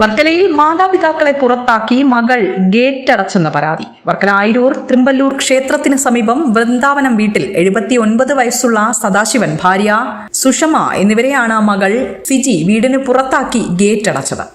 വർക്കലയിൽ മാതാപിതാക്കളെ പുറത്താക്കി മകൾ ഗേറ്റ് അടച്ചെന്ന പരാതി. വർക്കല ആയിരൂർ തൃമ്പല്ലൂർ ക്ഷേത്രത്തിന് സമീപം വൃന്ദാവനം വീട്ടിൽ 79 വയസ്സുള്ള സദാശിവൻ, ഭാര്യ സുഷമ എന്നിവരെയാണ് മകൾ സിജി വീടിന് പുറത്താക്കി ഗേറ്റ് അടച്ചത്.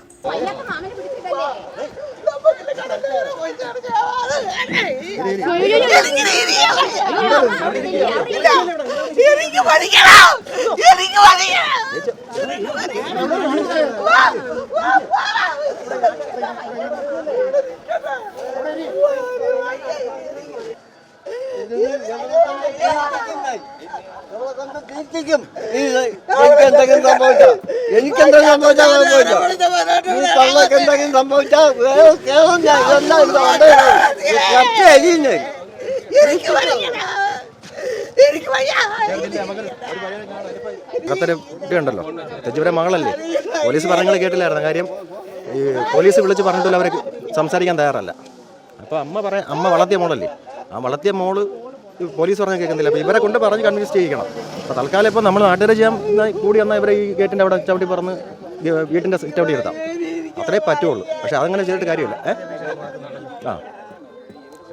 ഉണ്ടല്ലോ തെച്ചിവരെ മകളല്ലേ, പോലീസ് പറഞ്ഞത് കേട്ടില്ലായിരുന്നു. കാര്യം ഈ പോലീസ് വിളിച്ച് പറഞ്ഞിട്ടില്ല, അവരെ സംസാരിക്കാൻ തയ്യാറല്ല. അപ്പോൾ അമ്മ വളർത്തിയ മോളല്ലേ, ആ വളർത്തിയ മോള് പോലീസ് പറഞ്ഞാൽ കേൾക്കുന്നില്ല. അപ്പോൾ ഇവരെ കൊണ്ട് പറഞ്ഞ് കൺവിൻസ് ചെയ്യിക്കണം. അപ്പോൾ തൽക്കാലം ഇപ്പോൾ നമ്മൾ നാട്ടുകാരെ ചെയ്യാൻ കൂടി വന്നാൽ ഇവരെ ഈ ഗേറ്റിൻ്റെ അവിടെ ചവിട്ടി പറഞ്ഞ് വീട്ടിൻ്റെ ചവിട്ടി എടുത്താം, അത്രേ പറ്റുള്ളൂ. പക്ഷെ അതങ്ങനെ ചെയ്തിട്ട് കാര്യമില്ല.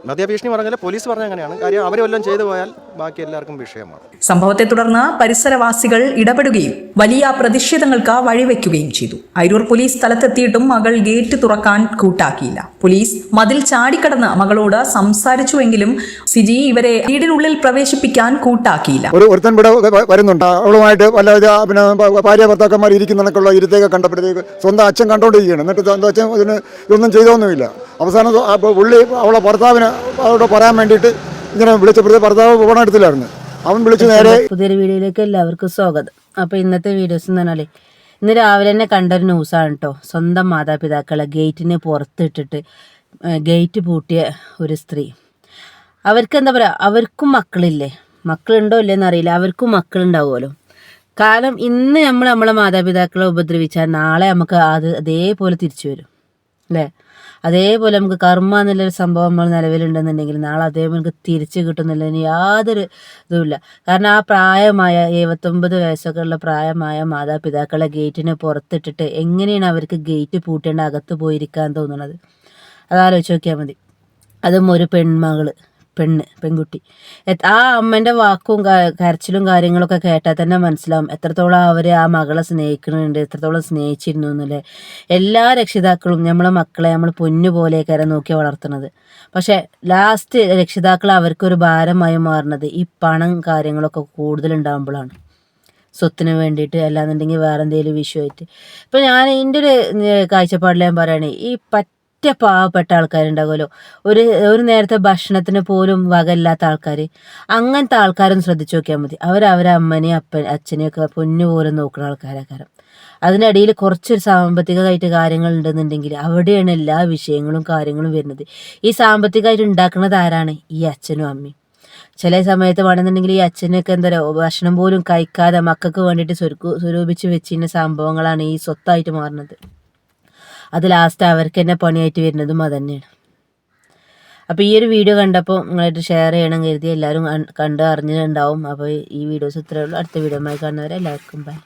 മദ്യഭീഷണി പറഞ്ഞാൽ പോലീസ് പറഞ്ഞ അങ്ങനെയാണ് കാര്യം. അവരെല്ലാം ചെയ്തു പോയാൽ ബാക്കി എല്ലാവർക്കും വിഷയമാണ്. സംഭവത്തെ തുടർന്ന് പരിസരവാസികൾ ഇടപെടുകയും വലിയ പ്രതിഷേധങ്ങൾക്ക് വഴിവെക്കുകയും ചെയ്തു. അയിരൂർ പോലീസ് സ്ഥലത്തെത്തിയിട്ടും മകൾ ഗേറ്റ് തുറക്കാൻ കൂട്ടാക്കിയില്ല. പോലീസ് മതിൽ ചാടിക്കടന്ന് മകളോട് സംസാരിച്ചുവെങ്കിലും സിജി ഇവരെ വീടിനുള്ളിൽ പ്രവേശിപ്പിക്കാൻ കൂട്ടാക്കിയില്ല. ഒരുത്തൻ ഇവിടെ വരുന്നുണ്ട്, അവളുമായിട്ട് വല്ല പിന്നെ ഭാര്യ ഭർത്താക്കന്മാർ ഇരിക്കുന്നതൊക്കെയുള്ള ഇരുത്തേക്ക് കണ്ടപ്പോഴത്തേക്ക് സ്വന്തം അച്ഛൻ കണ്ടോണ്ടിരിക്കുകയാണ്. എന്നിട്ട് സ്വന്തം അച്ഛൻ ഇതിന് ഇതൊന്നും ചെയ്തൊന്നുമില്ല. അവസാനം പുള്ളി അവളെ ഭർത്താവിന് അവരോട് പറയാൻ വേണ്ടിയിട്ട് ഇങ്ങനെ വിളിച്ചപ്പോഴത്തെ ഭർത്താവ് ഫോൺ എടുത്തില്ലായിരുന്നു. അവൻ വിളിച്ച് നേരെ. പുതിയൊരു വീഡിയോയിലേക്ക് എല്ലാവർക്കും സ്വാഗതം. അപ്പോൾ ഇന്നത്തെ വീഡിയോസ് എന്ന് പറഞ്ഞാൽ ഇന്ന് രാവിലെ തന്നെ കണ്ടൊരു ന്യൂസാണ് കേട്ടോ. സ്വന്തം മാതാപിതാക്കളെ ഗേറ്റിന് പുറത്തിട്ടിട്ട് ഗേറ്റ് പൂട്ടിയ ഒരു സ്ത്രീ. അവർക്ക് എന്താ പറയുക, അവർക്കും മക്കളില്ലേ, മക്കളുണ്ടോ ഇല്ലെന്ന് അറിയില്ല, അവർക്കും മക്കളുണ്ടാവുമല്ലോ. കാരണം ഇന്ന് നമ്മളെ മാതാപിതാക്കളെ ഉപദ്രവിച്ചാൽ നാളെ നമുക്ക് അതേപോലെ തിരിച്ചു വരും അല്ലേ. അതേപോലെ നമുക്ക് കർമ്മ എന്നുള്ളൊരു സംഭവം നമ്മൾ നിലവിലുണ്ടെന്നുണ്ടെങ്കിൽ നാളെ അതേപോലെ നമുക്ക് തിരിച്ചു കിട്ടുന്നില്ലതിന് യാതൊരു ഇതുമില്ല. കാരണം ആ പ്രായമായ 79 വയസ്സൊക്കെ ഉള്ള പ്രായമായ മാതാപിതാക്കളെ ഗേറ്റിന് പുറത്തിട്ടിട്ട് എങ്ങനെയാണ് അവർക്ക് ഗേറ്റ് പൂട്ടേണ്ട അകത്ത് പോയിരിക്കാൻ തോന്നുന്നത്? അതാലോചിച്ച് നോക്കിയാൽ മതി. അതും ഒരു പെൺകുട്ടി. ആ അമ്മേൻ്റെ വാക്കും കരച്ചിലും കാര്യങ്ങളൊക്കെ കേട്ടാൽ തന്നെ മനസ്സിലാവും എത്രത്തോളം അവർ ആ മകളെ സ്നേഹിക്കുന്നുണ്ട്, എത്രത്തോളം സ്നേഹിച്ചിരുന്നു എന്നല്ലേ. എല്ലാ രക്ഷിതാക്കളും നമ്മളെ മക്കളെ നമ്മൾ പൊന്നു പോലെയൊക്കെ നോക്കി വളർത്തുന്നത്. പക്ഷെ ലാസ്റ്റ് രക്ഷിതാക്കൾ അവർക്കൊരു ഭാരമായി മാറുന്നത് ഈ പണം കാര്യങ്ങളൊക്കെ കൂടുതലുണ്ടാകുമ്പോഴാണ്. സ്വത്തിന് വേണ്ടിയിട്ട്, അല്ലാന്നുണ്ടെങ്കിൽ വേറെ എന്തെങ്കിലും വിഷയമായിട്ട്. ഇപ്പം ഞാൻ എൻ്റെ ഒരു കാഴ്ചപ്പാടിൽ ഞാൻ പറയുകയാണെങ്കിൽ ഈ പാവപ്പെട്ട ആൾക്കാരുണ്ടാകുമല്ലോ, ഒരു നേരത്തെ ഭക്ഷണത്തിന് പോലും വകയില്ലാത്ത ആൾക്കാർ, അങ്ങനത്തെ ആൾക്കാരൊന്ന് ശ്രദ്ധിച്ചു നോക്കിയാൽ മതി. അവരെ അമ്മനെയും അച്ഛനെയൊക്കെ പൊന്നു പോലും നോക്കുന്ന ആൾക്കാരൊക്കെ. അതിനിടയിൽ കുറച്ചൊരു സാമ്പത്തികമായിട്ട് കാര്യങ്ങൾ ഉണ്ടെന്നുണ്ടെങ്കിൽ അവിടെയാണ് എല്ലാ വിഷയങ്ങളും കാര്യങ്ങളും വരുന്നത്. ഈ സാമ്പത്തികമായിട്ട് ഉണ്ടാക്കുന്നത് ആരാണ്? ഈ അച്ഛനും അമ്മയും. ചില സമയത്ത് വേണമെന്നുണ്ടെങ്കിൽ ഈ അച്ഛനൊക്കെ എന്താ പറയുക, ഭക്ഷണം പോലും കഴിക്കാതെ മക്കൾക്ക് വേണ്ടിയിട്ട് സ്വരൂപിച്ച് വെച്ചിരുന്ന സംഭവങ്ങളാണ് ഈ സ്വത്തായിട്ട് മാറുന്നത്. അത് ലാസ്റ്റ് അവർക്ക് തന്നെ പണിയായിട്ട് വരുന്നതും അത് തന്നെയാണ്. അപ്പോൾ ഈ ഒരു വീഡിയോ കണ്ടപ്പോൾ നിങ്ങളായിട്ട് ഷെയർ ചെയ്യണം കരുതി എല്ലാവരും കണ്ട് അറിഞ്ഞിട്ടുണ്ടാവും. അപ്പോൾ ഈ വീഡിയോസ് ഇത്രയേ ഉള്ളൂ. അടുത്ത വീഡിയോ കാണുന്നവരെ എല്ലാവർക്കും ബൈ.